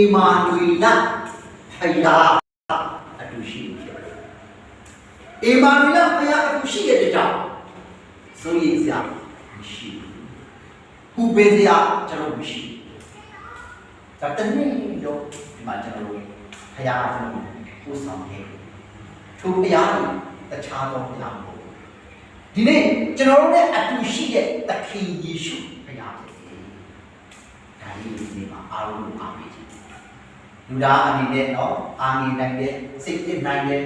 Emmanuel ဖယားအတူရှိတယ်။ Emmanuel ဖယားအတူရှိတဲ့ကြောင့်ဆိုရင်စရာမရှိဘူး။ပူပင်စရာကျွန်တော်မရှိ။ဒါတနည်းတော့ဒီမှာကျွန်တော်ဖယားကျွန်တော်ပို့ဆောင်ခဲ့။ထိုဖယားကိုတခြားသောဖယားမဟုတ်ဘူး။ဒီနေ့ကျွန်တော်တို့နဲ့အတူရှိတဲ့သခင်ယေရှုဖယားဖြစ်တယ်။ဒါလေးဒီနေ့မှာအားလုံးကိုအားပေးခြင်းလူသားအနေနဲ့တော့အာငြိနိုင်တယ်စိတ်ဖြစ်နိုင်တယ်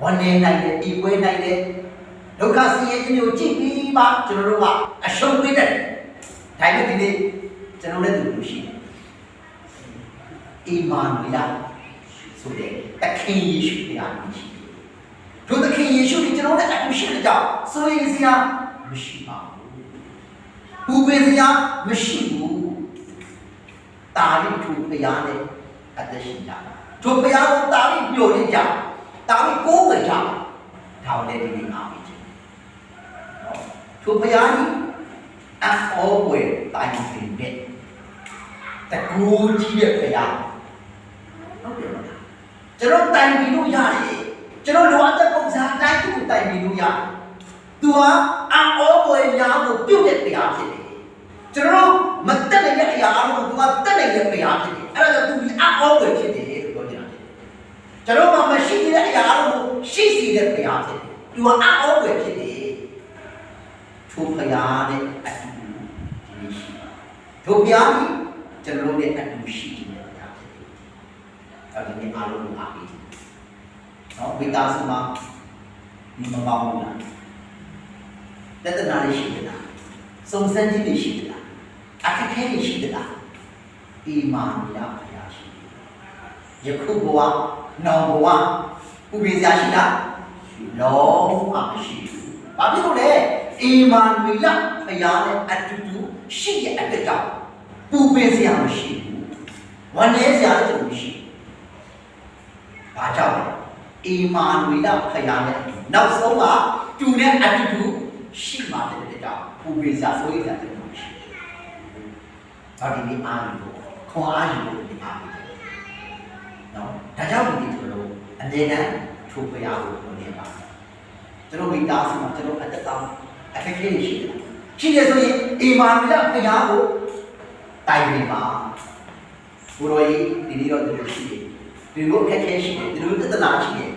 ဝမ်းနည်းနိုင်တယ်ဤပွဲနိုင်တယ်ဒုက္ခဆင်းရဲခြင်းကိုကြည့်ပြီးမှကျွန်တော်တို့ကအရှုံးပေးတတ်တယ်ဒါပေမဲ့ဒီနေ့ကျွန်တော်လည်းသူလို့ရှိတယ်အီမာနွေလဆိုတဲ့သခင်ယေရှုတရားကိုရှိတယ်တို့သခင်ယေရှုကိုကျွန်တော်လည်းအတူရှိတဲ့ကြောင့်ဆိုရင်စရာမရှိပါဘူးပူပင်စရာမရှိဘူးတာရီထူဖရားနဲ့အသက်ရှင်ကြထိုဘုရားကိုတာပြီးညှို့နေကြတာပြီးကိုးဝေကြဒါလည်းဒီနေ့အားပေးခြင်းနော်ထိုဘုရားကြီးအောဝေတိုင်းပြင်တဲ့တကူကြီးတဲ့ဘုရားဟုတ်တယ်မလားကျွန်တော်တိုင်ပြီးလို့ရတယ်ကျွန်တော်လိုအပ်တဲ့ပုံစံတိုင်းသူ့တိုင်ပြီးလို့ရတယ်သူဟာအောဝေညာကိုပြုတ်တဲ့ဘုရားဖြစ်တယ်ကျွန်တော်မတက်နိုင်တဲ့အရာအားလုံးကိုသူကတက်နိုင်တဲ့ဘုရားဖြစ်တယ်အဲ့ဒါကြောင့်သူဒီအောဝေဖြစ်တယ်ကျွန်တော်မှမရှိတဲ့အရာအလုံးကိုရှိစီတဲ့ဘုရားဖြစ်တယ်။သူကအောဝယ်ဖြစ်တယ်။ထိုဘုရားနဲ့အတူဒီနေ့ရှိပါ။ထိုဘုရားကြီးကျွန်တော်တို့နဲ့အတူရှိနေတဲ့ဘုရားဖြစ်တယ်။အဲဒီနေ့အားလုံးကိုအားပေးတယ်။နော်မိသားစုမှာဒီမပေါင်းဘူးလား။တသက်နာလေးရှိတယ်လား။စုံစမ်းခြင်းတွေရှိတယ်လား။အခက်အခဲတွေရှိတယ်လား။ဒီမှာဘုရားရှိတယ်။ယခုဘဝနောင်ဘဝဥပ္ပဇာရှိလားလုံးဝမရှိဘူး။ဘာဖြစ်လို့လဲ။အီမာနွေလဖယားနဲ့အတူတူရှိရဲ့အတွက်ကြောင့်ပူပင်စရာမရှိဘူး။ဝမ်းနည်းစရာလည်းမရှိဘူး။ဘာကြောင့်လဲ။အီမာနွေလဖယားနဲ့နောက်ဆုံးကတူနဲ့အတူတူရှိမှတဲ့အတွက်ကြောင့်ပူပင်စရာဆိုရစရာလည်းမရှိဘူး။ဒါဒီနေ့အားလို့ခွန်အားယူလို့ဒီအားပေးတယ်။နော်ဒါကြောင့်ဒီကျွန်တော်အနေနဲ့ထိုဘုရားကိုပြောနေပါကျွန်တော်မိသားစုမှာကျွန်တော်အသက်တောင်းအခက်အခဲတွေရှိတယ်ရှိတယ်ဆိုရင်အီမာနွေလဘုရားကိုတိုင်နေပါဘုရားကြီးဒီနေ့တော့ဒီရှိတယ်ဒီလိုအခက်အခဲရှိတယ်ဒီလိုပြဿနာရှိတယ်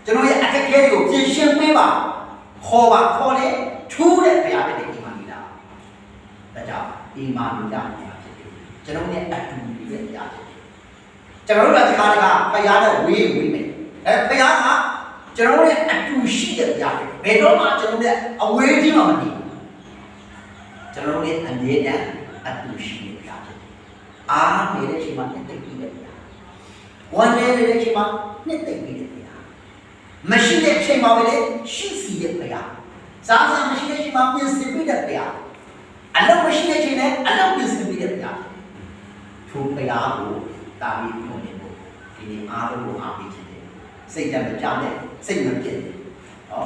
ကျွန်တော်ရဲ့အခက်အခဲတွေကိုပြင်ရှင်းပေးပါခေါ်ပါခေါ်လေထူးတဲ့ဘုရားဖြစ်တဲ့အီမာနွေလဒါကြောင့်အီမာနွေလဘုရားဖြစ်တယ်ကျွန်တော်ရဲ့အတူတူရဲ့ဘုရားဖြစ်တယ်ကျွန်တော်တို့ကဒီခါကဘုရားနဲ့ဝေးမယ်ဘုရားကကျွန်တော်တို့ရဲ့အတူရှိတဲ့ဘုရားဘယ်တော့မှကျွန်တော်တို့အဝေးကြီးမှမနေဘူးကျွန်တော်တို့ရဲ့အမြဲတမ်းအတူရှိတဲ့ဘုရားဖြစ်တယ်အားနေတဲ့ချိန်မှာနှစ်သိမ့်ပြီးတဲ့ဘုရားဝမ်းနေတဲ့ချိန်မှာနှစ်သိမ့်ပြီးတဲ့ဘုရားမရှိတဲ့ချိန်မှာပဲရှိစီတဲ့ဘုရားစားစရာမရှိတဲ့ချိန်မှာပြင်ဆင်ပြီးတဲ့ဘုရားအလုပ်မရှိတဲ့ချိန်နဲ့အလုပ်ပြင်ဆင်ပြီးတဲ့ဘုရားထိုဘုရားကိုတာပြီးပြုနေဖို့ဒီနေ့အားလုံးကိုအားပေးခြင်းစိတ်ဓာတ်မကြတဲ့စိတ်မပြည့်ဟော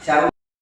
ဆရာ